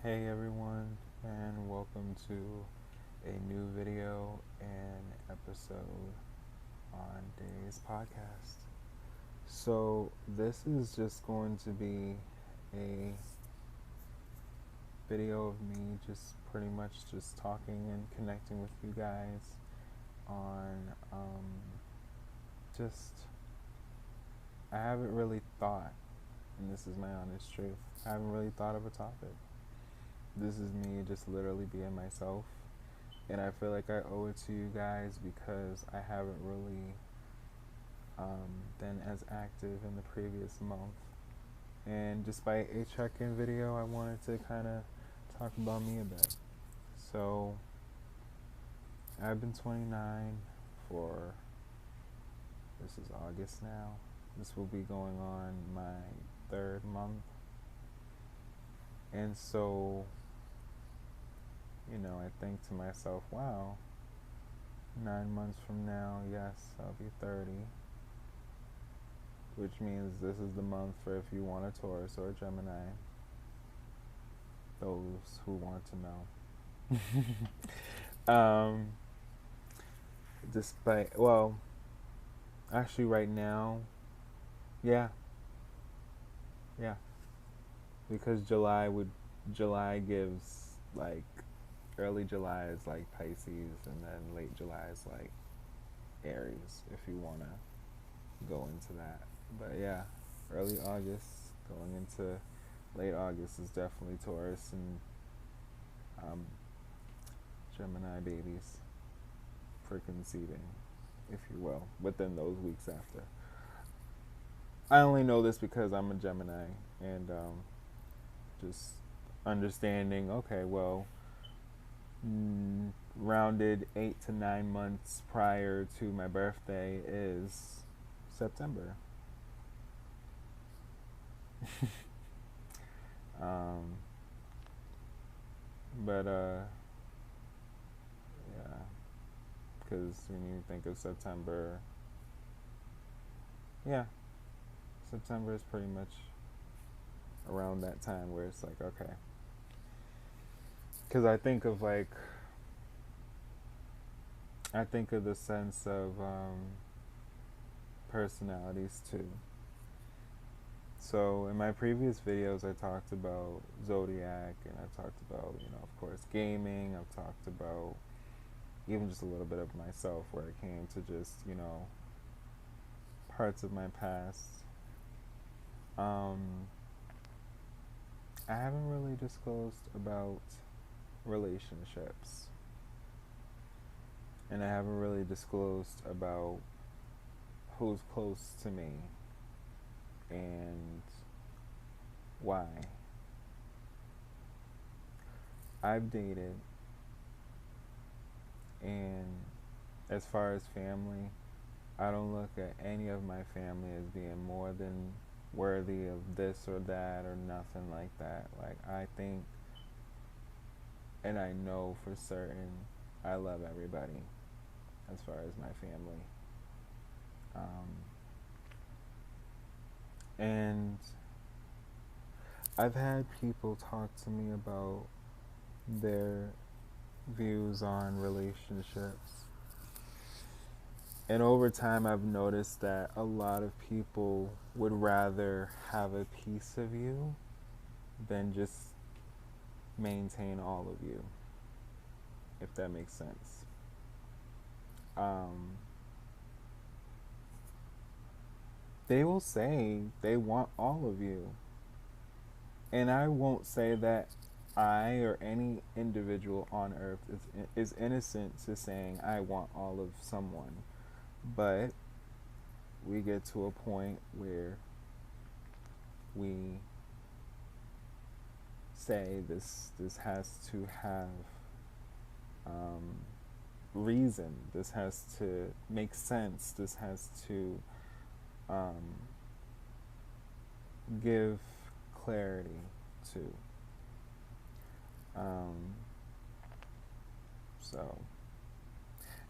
Hey everyone, and welcome to a new video and episode on today's podcast. So, this is just going to be a video of me just pretty much just talking and connecting with you guys on just, I haven't really thought, and this is my honest truth, I haven't really thought of a topic. This is me just literally being myself. And I feel like I owe it to you guys because I haven't really been as active in the previous month. And despite a check-in video, I wanted to kind of talk about me a bit. So I've been 29 for, this is August now. This will be going on my third month. And so, I think to myself, wow, 9 months from now, yes, I'll be 30. Which means this is the month for if you want a Taurus or a Gemini. Those who want to know. Despite, well, actually, right now, yeah, yeah, because July gives like early July is like Pisces, and then late July is like Aries. If you wanna go into that, but yeah, early August going into late August is definitely Taurus and Gemini babies for conceiving, if you will, within those weeks after. I only know this because I'm a Gemini and just understanding, okay, well, rounded 8 to 9 months prior to my birthday is September. um, but yeah, because when you think of September, yeah, September is pretty much around that time where it's like, okay. Because I think of the sense of personalities too. So in my previous videos, I talked about zodiac, and I talked about, of course, gaming. I've talked about even just a little bit of myself, where it came to just, parts of my past. I haven't really disclosed about relationships, and I haven't really disclosed about who's close to me and why. I've dated, and as far as family, I don't look at any of my family as being more than worthy of this or that or nothing like that. Like, I think, and I know for certain, I love everybody as far as my family. And I've had people talk to me about their views on relationships. And over time, I've noticed that a lot of people would rather have a piece of you than just maintain all of you, if that makes sense. They will say they want all of you. And I won't say that I or any individual on earth is innocent to saying I want all of someone. But we get to a point where we say this has to have reason. This has to make sense. This has to give clarity to. So,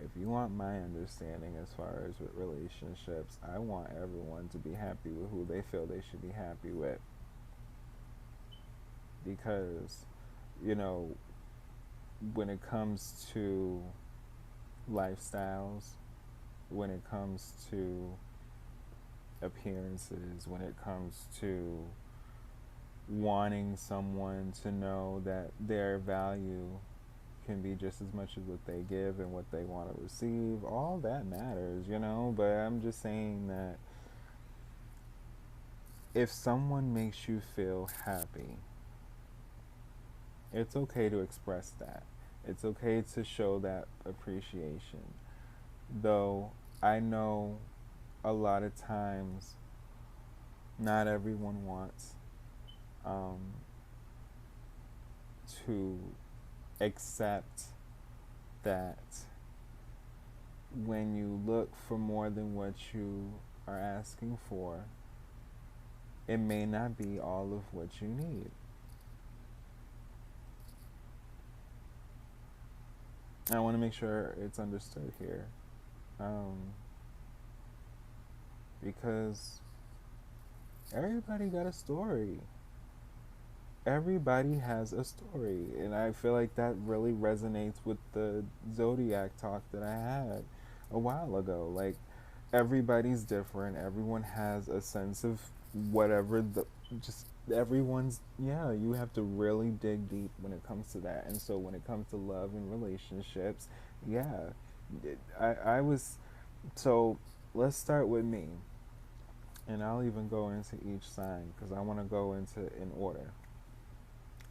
if you want my understanding as far as with relationships, I want everyone to be happy with who they feel they should be happy with. Because you know, when it comes to lifestyles, when it comes to appearances, when it comes to wanting someone to know that their value can be just as much as what they give and what they want to receive, all that matters, you know. But I'm just saying that if someone makes you feel happy, it's okay to express that. It's okay to show that appreciation. Though I know a lot of times not everyone wants um, to accept that when you look for more than what you are asking for, it may not be all of what you need. I want to make sure it's understood here. Um, because everybody got a story. Everybody has a story. And I feel like that really resonates with the Zodiac talk that I had a while ago. Like, everybody's different. Everyone has a sense of whatever the just everyone's yeah, you have to really dig deep when it comes to that. And so when it comes to love and relationships, yeah, I was so let's start with me, and I'll even go into each sign because I want to go into in order.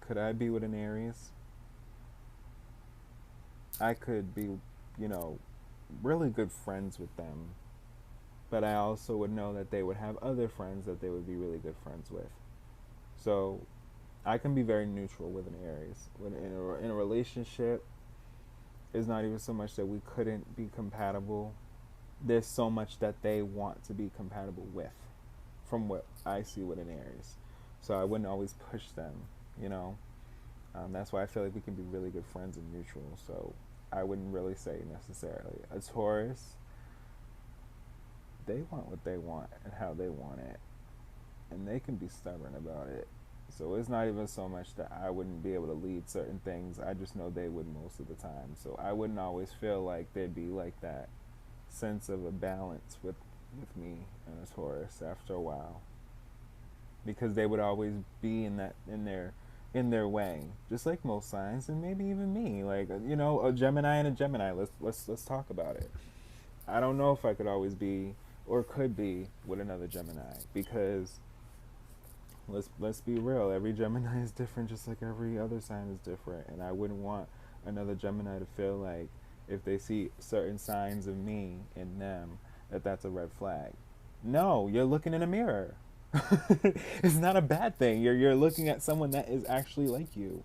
Could I be with an Aries? I could be, you know, really good friends with them, but I also would know that they would have other friends that they would be really good friends with. So I can be very neutral with an Aries. When in a relationship, it's not even so much that we couldn't be compatible. There's so much that they want to be compatible with, from what I see with an Aries. So I wouldn't always push them, you know. That's why I feel like we can be really good friends and neutral. So I wouldn't really say necessarily. A Taurus, they want what they want and how they want it, and they can be stubborn about it. So it's not even so much that I wouldn't be able to lead certain things. I just know they would most of the time. So I wouldn't always feel like there'd be like that sense of a balance with me and a Taurus after a while, because they would always be in their way, just like most signs, and maybe even me. Like, you know, a Gemini and a Gemini. Let's talk about it. I don't know if I could always be or could be with another Gemini, because let's be real. Every Gemini is different, just like every other sign is different, and I wouldn't want another Gemini to feel like if they see certain signs of me in them that that's a red flag. No, you're looking in a mirror. It's not a bad thing. You're looking at someone that is actually like you.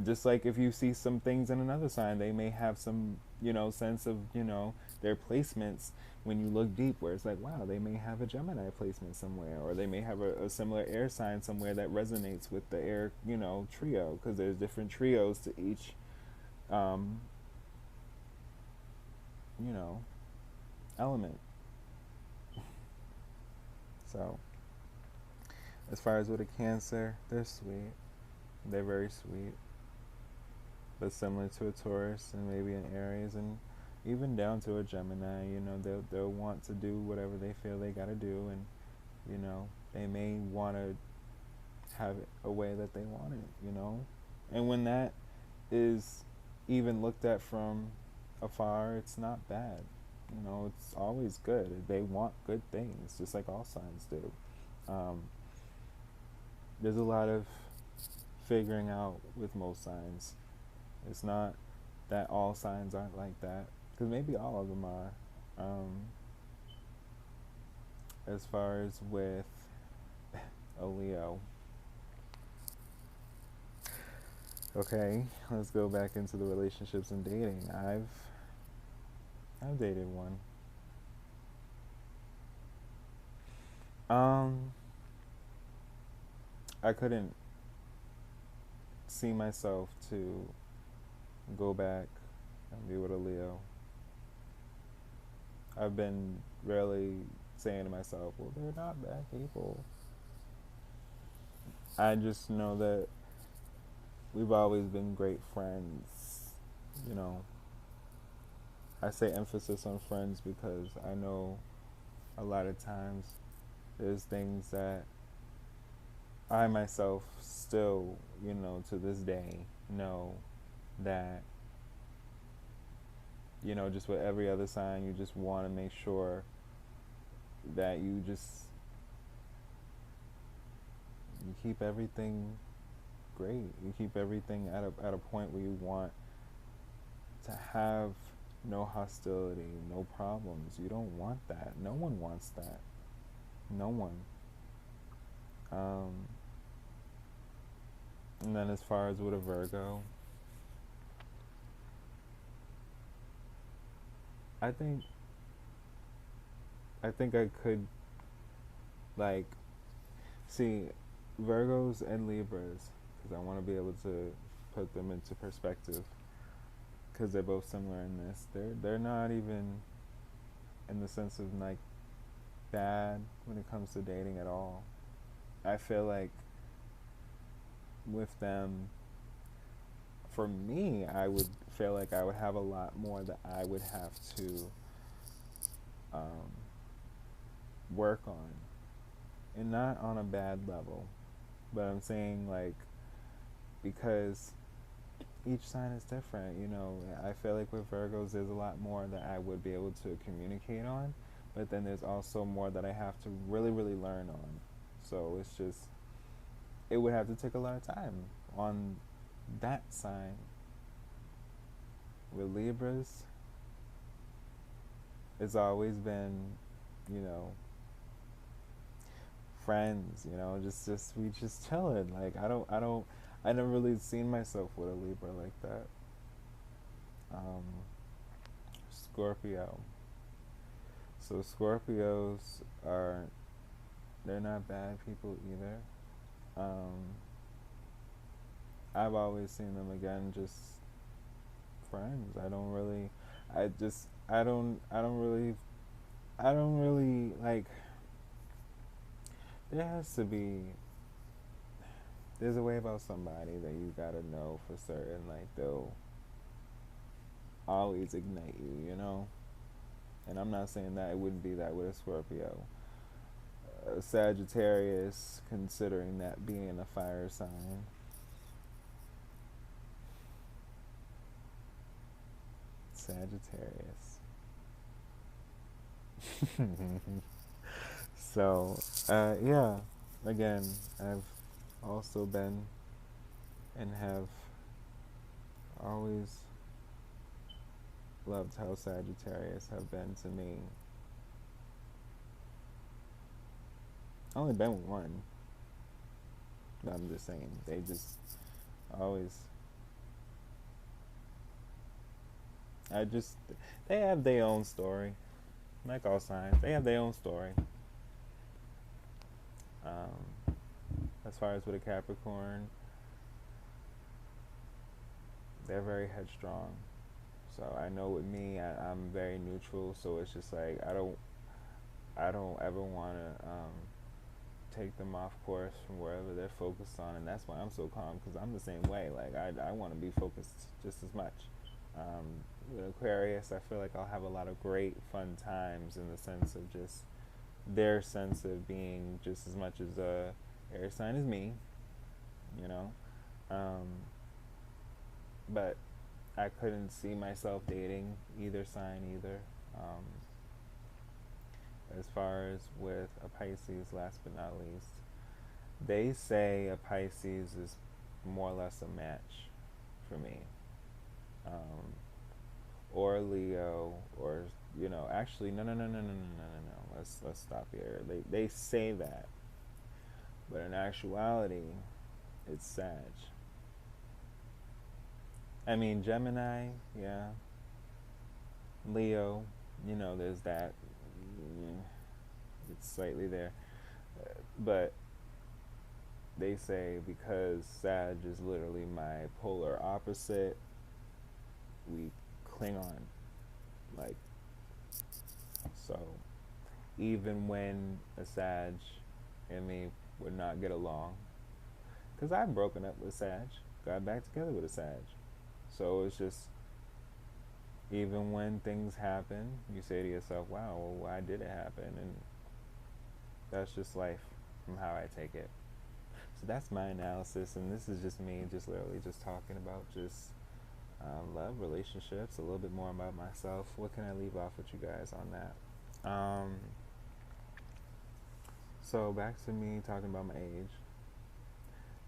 Just like if you see some things in another sign, they may have some, you know, sense of, you know, their placements when you look deep, where it's like, wow, they may have a Gemini placement somewhere, or they may have a similar air sign somewhere that resonates with the air, you know, trio, because there's different trios to each, um, you know, element. So, as far as with a Cancer, they're sweet. They're very sweet, but similar to a Taurus and maybe an Aries, and even down to a Gemini. You know, they'll want to do whatever they feel they got to do, and you know, they may want to have it a way that they want it. You know, and when that is even looked at from afar, it's not bad. You know, it's always good. They want good things, just like all signs do. Um, there's a lot of figuring out with most signs. It's not that all signs aren't like that, because maybe all of them are. Um, as far as with a Leo, okay, let's go back into the relationships and dating. I've dated one. Um, I couldn't see myself to go back and be with a Leo. I've been really saying to myself, well, they're not bad people. I just know that we've always been great friends. You know, I say emphasis on friends because I know a lot of times there's things that I myself still, to this day know that, just with every other sign, you just want to make sure that you keep everything great. You keep everything at a point where you want to have no hostility, no problems. You don't want that. No one wants that. No one. Um, and then as far as with a Virgo, I think I could like see Virgos and Libras because I want to be able to put them into perspective because they're both similar in this. They're not even in the sense of like bad when it comes to dating at all. I feel like with them, for me, I would feel like I would have a lot more that I would have to um, work on, and not on a bad level, but I'm saying like because each sign is different. I feel like with Virgos, there's a lot more that I would be able to communicate on, but then there's also more that I have to really, really learn on. So it's just, it would have to take a lot of time on that sign. With Libras, it's always been, you know, friends. Just we just chilling. Like I never really seen myself with a Libra like that. Um, Scorpio. So Scorpios are, they're not bad people either. Um, I've always seen them again just friends. I don't really like. There has to be. There's a way about somebody that you gotta know for certain. Like they'll always ignite you, you know. And I'm not saying that it wouldn't be that with a Scorpio. Sagittarius, considering that being a fire sign. Sagittarius. So, yeah, again, I've also been and have always loved how Sagittarius have been to me. Only been with one, but I'm just saying, they just always, I just, they have their own story. Like all signs, they have their own story. Um, as far as with a Capricorn, they're very headstrong. So I know with me, I'm very neutral. So it's just like I don't ever want to take them off course from wherever they're focused on, and that's why I'm so calm because I'm the same way. Like I want to be focused just as much. With Aquarius, I feel like I'll have a lot of great fun times in the sense of just their sense of being just as much as a air sign as me, you know. Um, but I couldn't see myself dating either sign either. Um, as far as with a Pisces, last but not least, they say a Pisces is more or less a match for me. Um, or Leo, or actually, no. Let's stop here. They say that, but in actuality, it's Sag. I mean Gemini, yeah. Leo, there's that. It's slightly there, but they say because Sag is literally my polar opposite, we cling on, like so. Even when a Sag and me would not get along, because I've broken up with Sag. got back together with a Sag. So it's just, even when things happen, you say to yourself, wow, well, why did it happen? And that's just life from how I take it. So that's my analysis, and this is just me, just literally just talking about just love, relationships, a little bit more about myself. What can I leave off with you guys on that? So back to me talking about my age.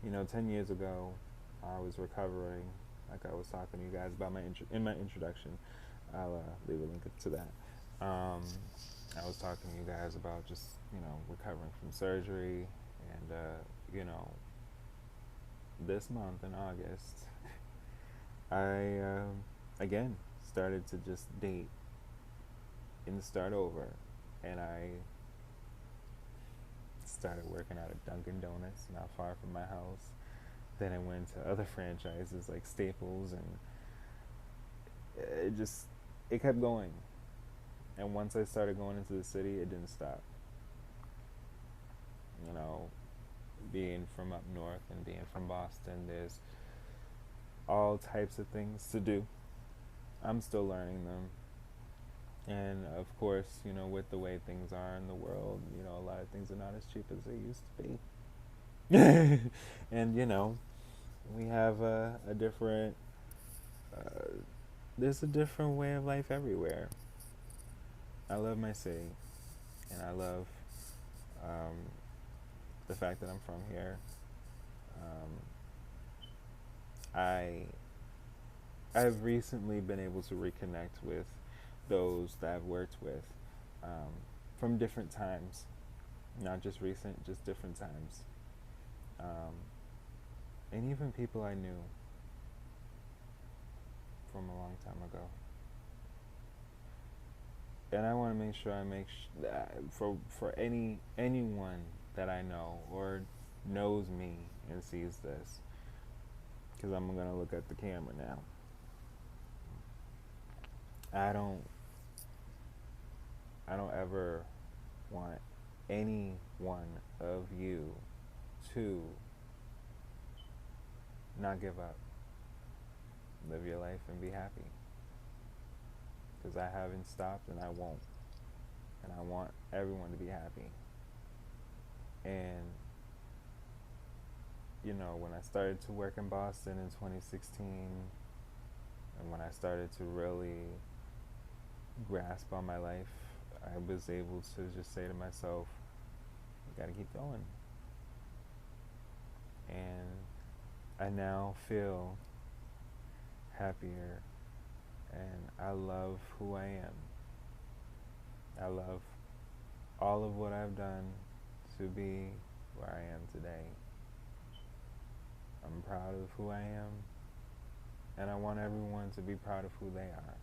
10 years ago, I was recovering, like I was talking to you guys about in my introduction. I'll leave a link to that. I was talking to you guys about just, recovering from surgery, and, this month in August, I, again, started to just date and start over, and I started working out at Dunkin' Donuts, not far from my house. Then I went to other franchises like Staples, and it kept going. And once I started going into the city, it didn't stop. Being from up north and being from Boston, there's all types of things to do. I'm still learning them. And of course, with the way things are in the world, a lot of things are not as cheap as they used to be. And, we have a different, there's a different way of life everywhere. I love my city, and I love the fact that I'm from here. I've recently been able to reconnect with those that I've worked with from different times, not just recent, just different times, and even people I knew from a long time ago. And I want to make sure that for anyone that I know or knows me and sees this, because I'm gonna look at the camera now. I don't ever want any one of you to not give up. Live your life and be happy. Because I haven't stopped, and I won't. And I want everyone to be happy. And, when I started to work in Boston in 2016, and when I started to really grasp on my life, I was able to just say to myself, you gotta keep going. And I now feel happier, and I love who I am. I love all of what I've done to be where I am today. I'm proud of who I am, and I want everyone to be proud of who they are.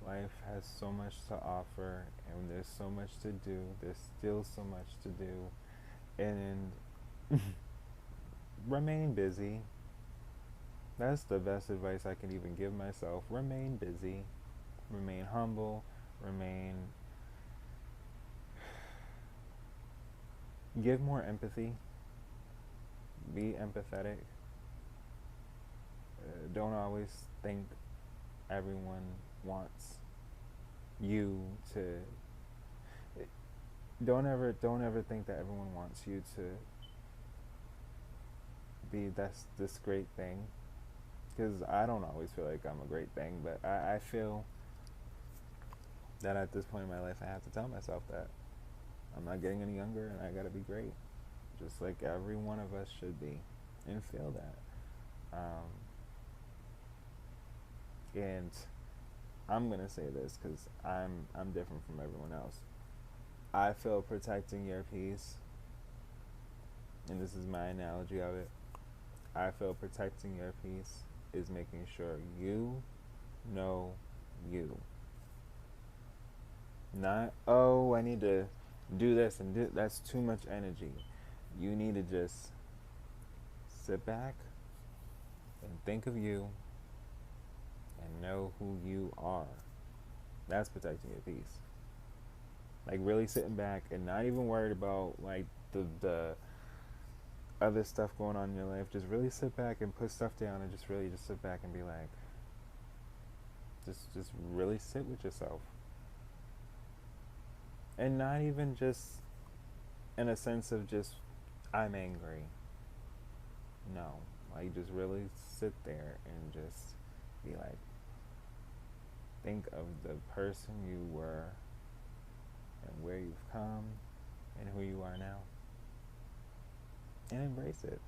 Life has so much to offer, and there's so much to do. There's still so much to do, and remain busy. That's the best advice I can even give myself. Remain busy, remain humble, give more empathy, be empathetic. Don't always think everyone wants you to. Don't ever think that everyone wants you to be this great thing. Because I don't always feel like I'm a great thing, but I feel that at this point in my life, I have to tell myself that I'm not getting any younger, and I gotta be great, just like every one of us should be, and feel that. And I'm gonna say this because I'm different from everyone else. I feel protecting your peace, and this is my analogy of it. I feel protecting your peace is making sure you know you. Not, oh, I need to do this and do that's too much energy. You need to just sit back and think of you and know who you are. That's protecting your peace. Like really sitting back and not even worried about like the other stuff going on in your life, just really sit back and put stuff down and just really just sit back and be like, just really sit with yourself. And not even just in a sense of just, I'm angry. No. Like, just really sit there and just be like, think of the person you were and where you've come and who you are now. And embrace it.